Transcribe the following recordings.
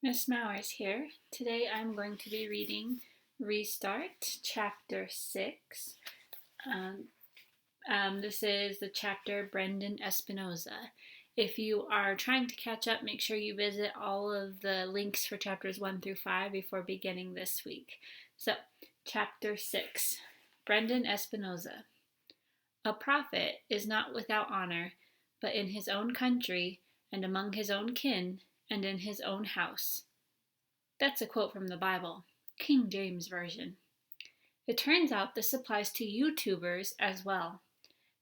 Miss Mowers here. Today I'm going to be reading Restart, Chapter 6. Um, this is the chapter Brendan Espinosa. If you are trying to catch up, make sure you visit all of the links for chapters 1 through 5 before beginning this week. So, Chapter 6, Brendan Espinosa. A prophet is not without honor, but in his own country, and among his own kin, and in his own house. That's a quote from the Bible, King James Version. It turns out this applies to YouTubers as well.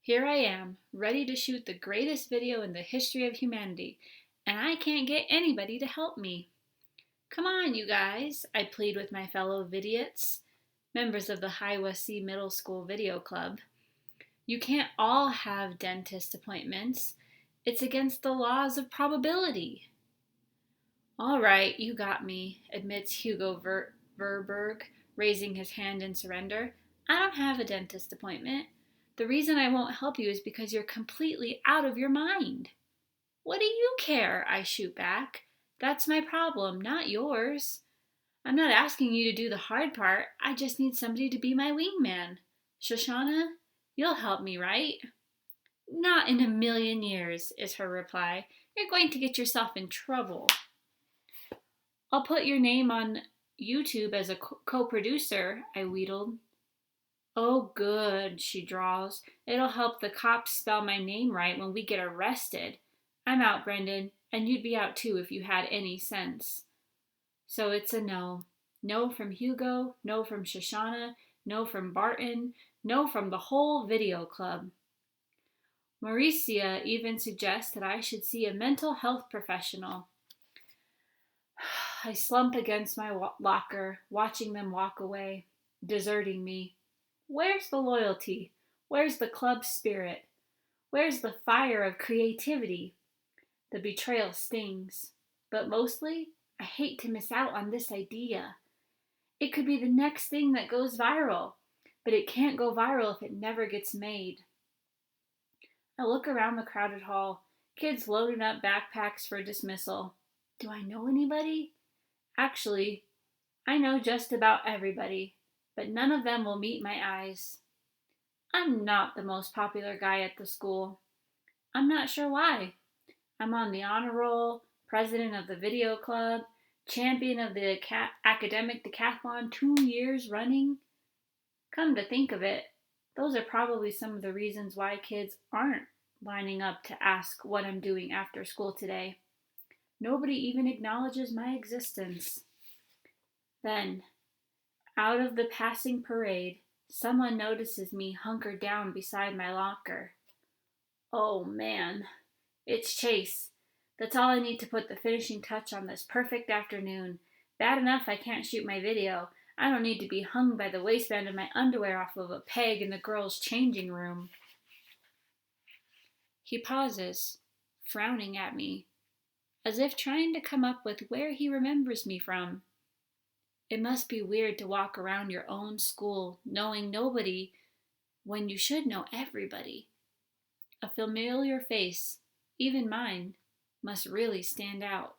Here I am, ready to shoot the greatest video in the history of humanity, and I can't get anybody to help me. Come on, you guys, I plead with my fellow vidiots, members of the Hiawassee Middle School Video Club. You can't all have dentist appointments. It's against the laws of probability. All right, you got me, admits Hugo Verberg, raising his hand in surrender. I don't have a dentist appointment. The reason I won't help you is because you're completely out of your mind. What do you care? I shoot back. That's my problem, not yours. I'm not asking you to do the hard part. I just need somebody to be my wingman. Shoshana, you'll help me, right? Not in a million years, is her reply. You're going to get yourself in trouble. I'll put your name on YouTube as a co-producer, I wheedled. Oh, good, she drawls. It'll help the cops spell my name right when we get arrested. I'm out, Brendan, and you'd be out too if you had any sense. So it's a no. No from Hugo, no from Shoshana, no from Barton, no from the whole video club. Mauricia even suggests that I should see a mental health professional. I slump against my locker, watching them walk away, deserting me. Where's the loyalty? Where's the club spirit? Where's the fire of creativity? The betrayal stings, but mostly, I hate to miss out on this idea. It could be the next thing that goes viral, but it can't go viral if it never gets made. I look around the crowded hall, kids loading up backpacks for dismissal. Do I know anybody? Actually, I know just about everybody, but none of them will meet my eyes. I'm not the most popular guy at the school. I'm not sure why. I'm on the honor roll, president of the video club, champion of the academic decathlon 2 years running. Come to think of it, those are probably some of the reasons why kids aren't lining up to ask what I'm doing after school today. Nobody even acknowledges my existence. Then, out of the passing parade, someone notices me hunkered down beside my locker. Oh man, it's Chase. That's all I need to put the finishing touch on this perfect afternoon. Bad enough I can't shoot my video. I don't need to be hung by the waistband of my underwear off of a peg in the girls' changing room. He pauses, frowning at me, as if trying to come up with where he remembers me from. It must be weird to walk around your own school knowing nobody when you should know everybody. A familiar face, even mine, must really stand out.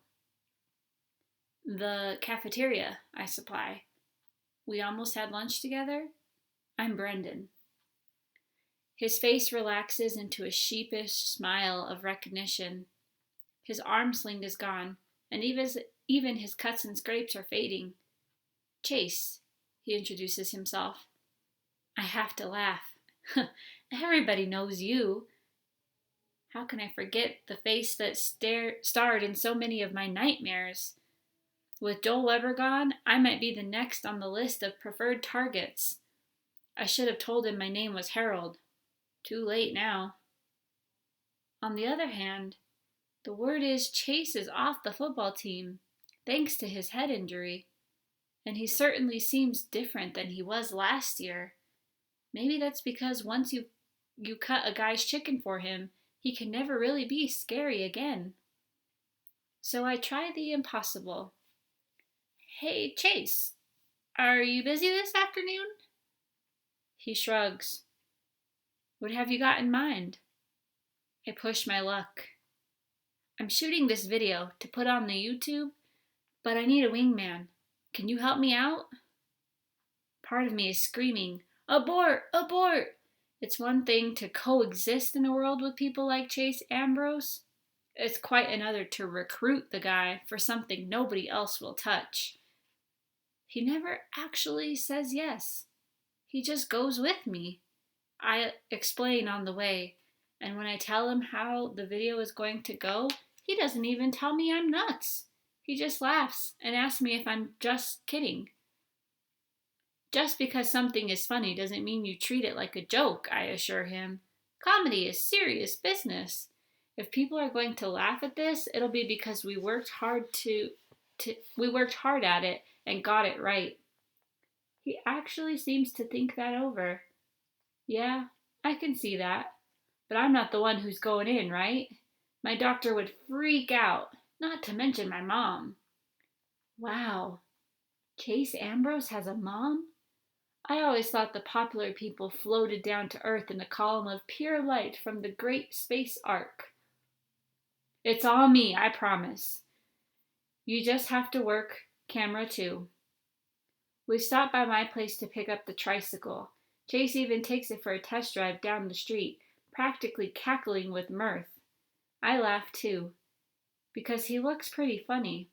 The cafeteria, I supply. We almost had lunch together. I'm Brendan. His face relaxes into a sheepish smile of recognition. His arm sling is gone, and even his cuts and scrapes are fading. Chase, he introduces himself. I have to laugh. Everybody knows you. How can I forget the face that starred in so many of my nightmares? With Joel Weber gone, I might be the next on the list of preferred targets. I should have told him my name was Harold. Too late now. On the other hand, the word is Chase is off the football team, thanks to his head injury. And he certainly seems different than he was last year. Maybe that's because once you cut a guy's chicken for him, he can never really be scary again. So I try the impossible. Hey, Chase, are you busy this afternoon? He shrugs. What have you got in mind? I push my luck. I'm shooting this video to put on the YouTube, But I need a wingman. Can you help me out? Part of me is screaming, Abort! Abort! It's one thing to coexist in a world with people like Chase Ambrose. It's quite another to recruit the guy for something nobody else will touch. He never actually says yes. He just goes with me. I explain on the way, and when I tell him how the video is going to go, he doesn't even tell me I'm nuts. He just laughs and asks me if I'm just kidding. Just because something is funny doesn't mean you treat it like a joke, I assure him. Comedy is serious business. If people are going to laugh at this, it'll be because we worked hard at it and got it right. He actually seems to think that over. Yeah, I can see that. But I'm not the one who's going in, right? My doctor would freak out, not to mention my mom. Wow, Chase Ambrose has a mom? I always thought the popular people floated down to Earth in a column of pure light from the great space arc. It's all me, I promise. You just have to work camera 2. We stop by my place to pick up the tricycle. Chase even takes it for a test drive down the street, practically cackling with mirth. I laugh too, because he looks pretty funny.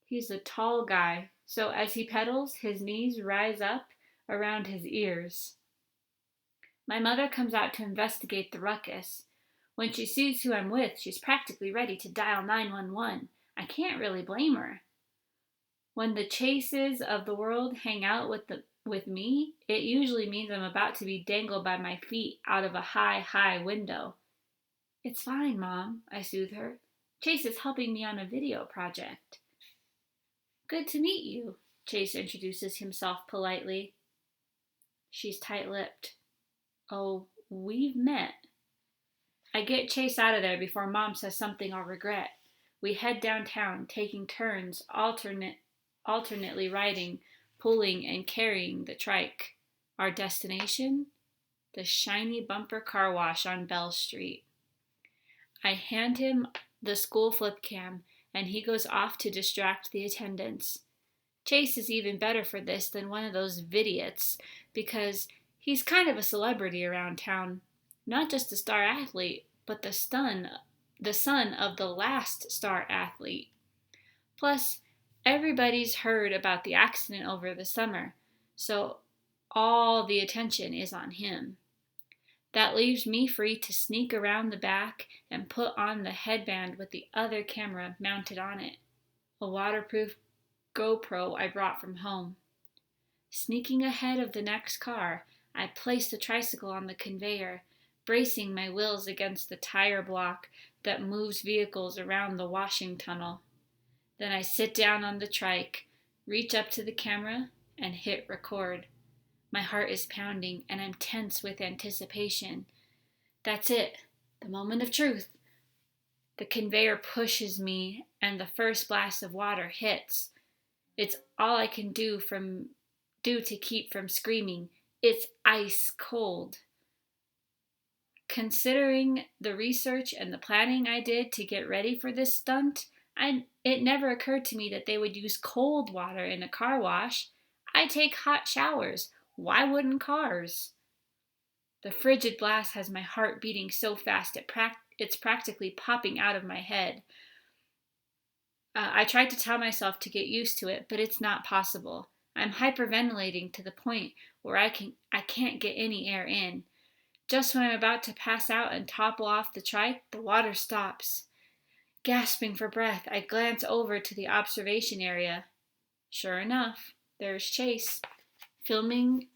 He's a tall guy, so as he pedals, his knees rise up around his ears. My mother comes out to investigate the ruckus. When she sees who I'm with, she's practically ready to dial 911. I can't really blame her. When the Chases of the world hang out with me, it usually means I'm about to be dangled by my feet out of a high window. It's fine, Mom, I soothe her. Chase is helping me on a video project. Good to meet you, Chase introduces himself politely. She's tight-lipped. Oh, we've met. I get Chase out of there before Mom says something I'll regret. We head downtown, taking turns, alternately riding, pulling, and carrying the trike. Our destination? The shiny bumper car wash on Bell Street. I hand him the school flip cam, and he goes off to distract the attendants. Chase is even better for this than one of those vidiots, because he's kind of a celebrity around town. Not just a star athlete, but the son of the last star athlete. Plus, everybody's heard about the accident over the summer, so all the attention is on him. That leaves me free to sneak around the back and put on the headband with the other camera mounted on it, a waterproof GoPro I brought from home. Sneaking ahead of the next car, I place the tricycle on the conveyor, bracing my wheels against the tire block that moves vehicles around the washing tunnel. Then I sit down on the trike, reach up to the camera, and hit record. My heart is pounding, and I'm tense with anticipation. That's it, the moment of truth. The conveyor pushes me, and the first blast of water hits. It's all I can do to keep from screaming. It's ice cold. Considering the research and the planning I did to get ready for this stunt, it never occurred to me that they would use cold water in a car wash. I take hot showers. Why wouldn't cars? The frigid blast has my heart beating so fast it's practically popping out of my head. I tried to tell myself to get used to it, but it's not possible. I'm hyperventilating to the point where I can't get any air in. Just when I'm about to pass out and topple off the trike, the water stops. Gasping for breath, I glance over to the observation area. Sure enough, there's Chase, filming.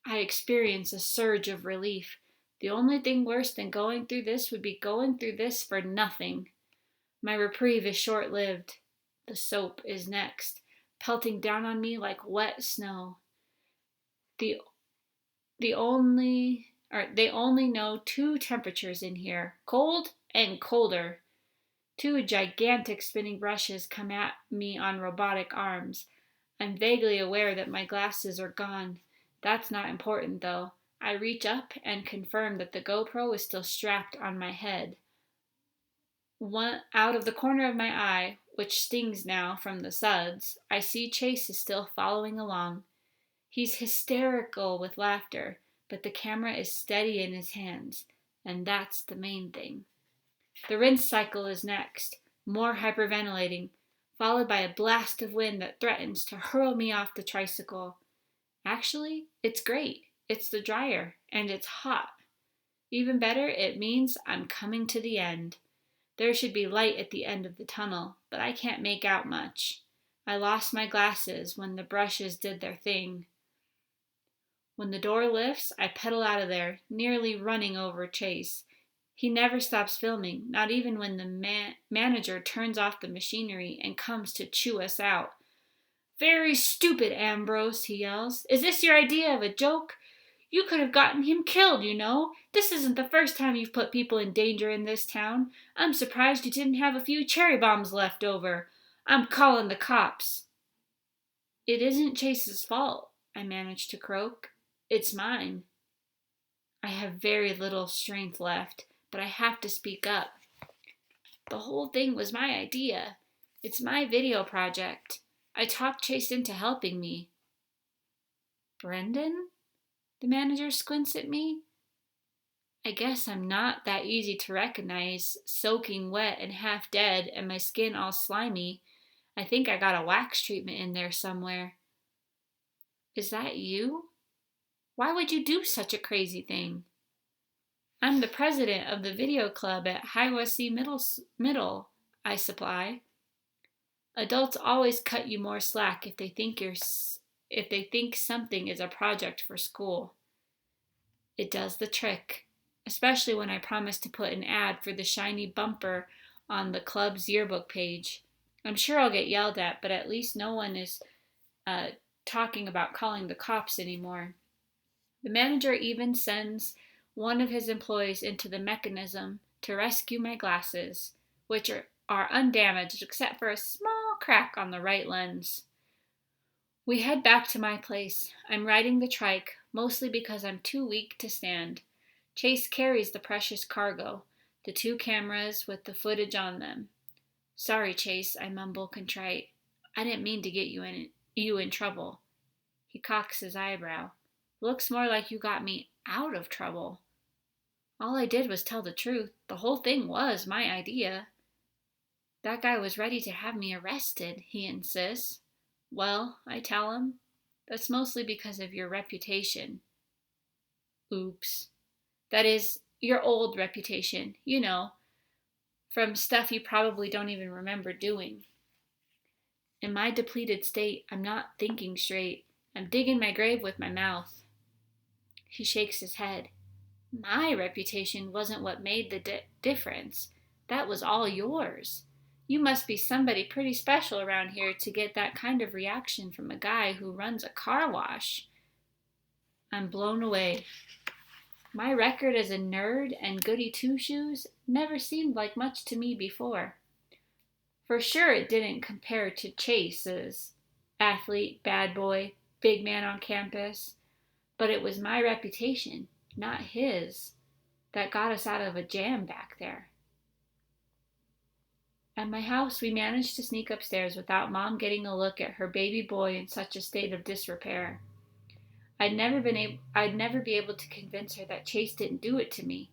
I experience a surge of relief. The only thing worse than going through this would be going through this for nothing. My reprieve is short-lived. The soap is next, pelting down on me like wet snow. They only know 2 temperatures in here, cold and colder. 2 gigantic spinning brushes come at me on robotic arms. I'm vaguely aware that my glasses are gone. That's not important, though. I reach up and confirm that the GoPro is still strapped on my head. Out of the corner of my eye, which stings now from the suds, I see Chase is still following along. He's hysterical with laughter, but the camera is steady in his hands, and that's the main thing. The rinse cycle is next, more hyperventilating, followed by a blast of wind that threatens to hurl me off the tricycle. Actually, it's great. It's the dryer, and it's hot. Even better, it means I'm coming to the end. There should be light at the end of the tunnel, but I can't make out much. I lost my glasses when the brushes did their thing. When the door lifts, I pedal out of there, nearly running over Chase. He never stops filming, not even when the manager turns off the machinery and comes to chew us out. "Very stupid, Ambrose," he yells. "Is this your idea of a joke? You could have gotten him killed, you know. This isn't the first time you've put people in danger in this town. I'm surprised you didn't have a few cherry bombs left over. I'm calling the cops." "It isn't Chase's fault," I manage to croak. "It's mine." I have very little strength left, but I have to speak up. "The whole thing was my idea. It's my video project. I talked Chase into helping me." "Brendan?" The manager squints at me. I guess I'm not that easy to recognize, soaking wet and half dead and my skin all slimy. I think I got a wax treatment in there somewhere. "Is that you? Why would you do such a crazy thing?" "I'm the president of the video club at Hiawassee Middle, I supply." Adults always cut you more slack if they think something is a project for school. It does the trick, especially when I promise to put an ad for the shiny bumper on the club's yearbook page. I'm sure I'll get yelled at, but at least no one is talking about calling the cops anymore. The manager even sends one of his employees into the mechanism to rescue my glasses, which are undamaged except for a small crack on the right lens. We head back to my place. I'm riding the trike, mostly because I'm too weak to stand. Chase carries the precious cargo, the 2 cameras with the footage on them. "Sorry, Chase," I mumble contrite. "I didn't mean to get you in trouble." He cocks his eyebrow. "Looks more like you got me out of trouble." "All I did was tell the truth. The whole thing was my idea." "That guy was ready to have me arrested," he insists. "Well," I tell him, "that's mostly because of your reputation." Oops. That is, your old reputation, you know, from stuff you probably don't even remember doing. In my depleted state, I'm not thinking straight. I'm digging my grave with my mouth. He shakes his head. "My reputation wasn't what made the difference. That was all yours. You must be somebody pretty special around here to get that kind of reaction from a guy who runs a car wash." I'm blown away. My record as a nerd and goody two-shoes never seemed like much to me before. For sure it didn't compare to Chase's athlete, bad boy, big man on campus, but it was my reputation, not his, that got us out of a jam back there. At my house, we managed to sneak upstairs without Mom getting a look at her baby boy in such a state of disrepair. I'd never be able to convince her that Chase didn't do it to me.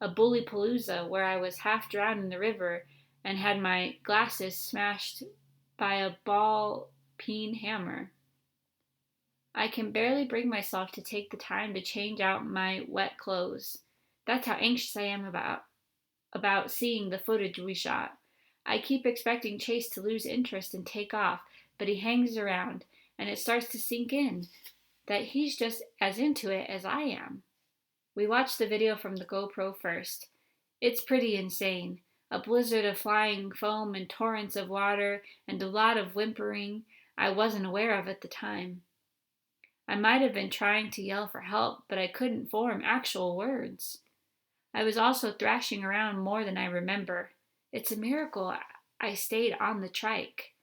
A bully palooza where I was half drowned in the river and had my glasses smashed by a ball-peen hammer. I can barely bring myself to take the time to change out my wet clothes. That's how anxious I am about seeing the footage we shot. I keep expecting Chase to lose interest and take off, but he hangs around, and it starts to sink in that he's just as into it as I am. We watch the video from the GoPro first. It's pretty insane. A blizzard of flying foam and torrents of water and a lot of whimpering I wasn't aware of at the time. I might have been trying to yell for help, but I couldn't form actual words. I was also thrashing around more than I remember. It's a miracle I stayed on the trike.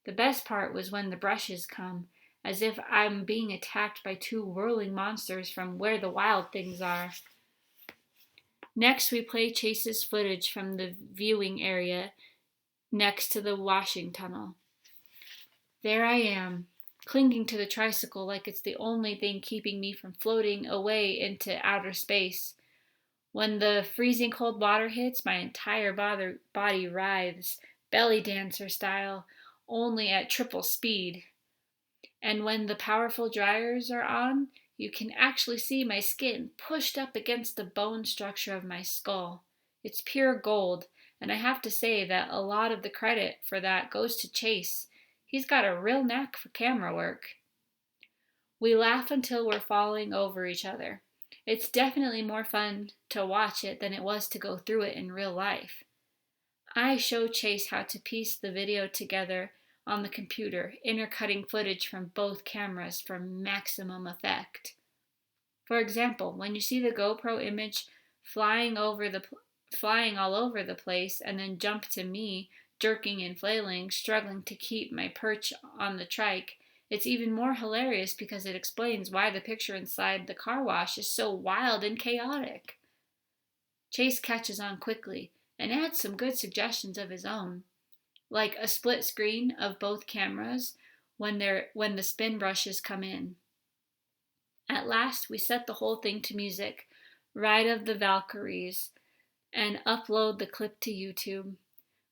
The best part was when the brushes come, as if I'm being attacked by 2 whirling monsters from where the wild things are. Next, we play Chase's footage from the viewing area next to the washing tunnel. There I am, clinging to the tricycle like it's the only thing keeping me from floating away into outer space. When the freezing cold water hits, my entire body writhes, belly dancer style, only at triple speed. And when the powerful dryers are on, you can actually see my skin pushed up against the bone structure of my skull. It's pure gold, and I have to say that a lot of the credit for that goes to Chase. He's got a real knack for camera work. We laugh until we're falling over each other. It's definitely more fun to watch it than it was to go through it in real life. I show Chase how to piece the video together on the computer, intercutting footage from both cameras for maximum effect. For example, when you see the GoPro image flying all over the place and then jump to me jerking and flailing, struggling to keep my perch on the trike, it's even more hilarious because it explains why the picture inside the car wash is so wild and chaotic. Chase catches on quickly and adds some good suggestions of his own, like a split screen of both cameras when the spin brushes come in. At last, we set the whole thing to music, Ride of the Valkyries, and upload the clip to YouTube.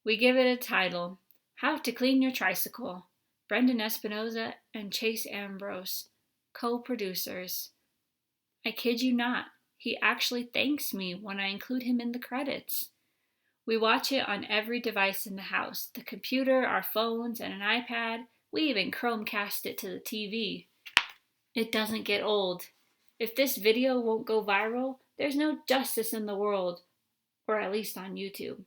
We give it a title, How to Clean Your Tricycle. Brendan Espinosa and Chase Ambrose, co-producers. I kid you not, he actually thanks me when I include him in the credits. We watch it on every device in the house, the computer, our phones, and an iPad. We even Chromecast it to the TV. It doesn't get old. If this video won't go viral, there's no justice in the world, or at least on YouTube.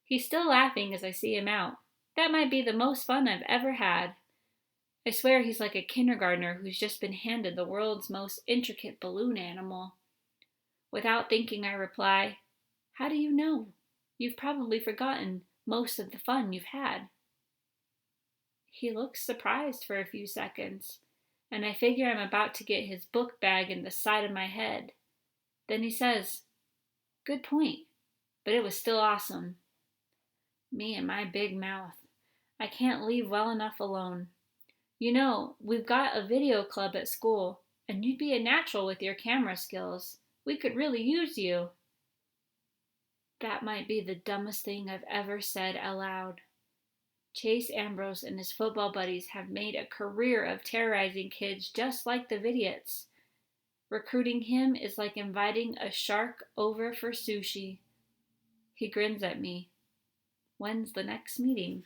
He's still laughing as I see him out. That might be the most fun I've ever had. I swear he's like a kindergartner who's just been handed the world's most intricate balloon animal. Without thinking, I reply, How do you know? You've probably forgotten most of the fun you've had. He looks surprised for a few seconds, and I figure I'm about to get his book bag in the side of my head. Then he says, Good point, but it was still awesome. Me and my big mouth. I can't leave well enough alone. You know, we've got a video club at school, and you'd be a natural with your camera skills. We could really use you. That might be the dumbest thing I've ever said aloud. Chase Ambrose and his football buddies have made a career of terrorizing kids just like the Vidiots. Recruiting him is like inviting a shark over for sushi. He grins at me. When's the next meeting?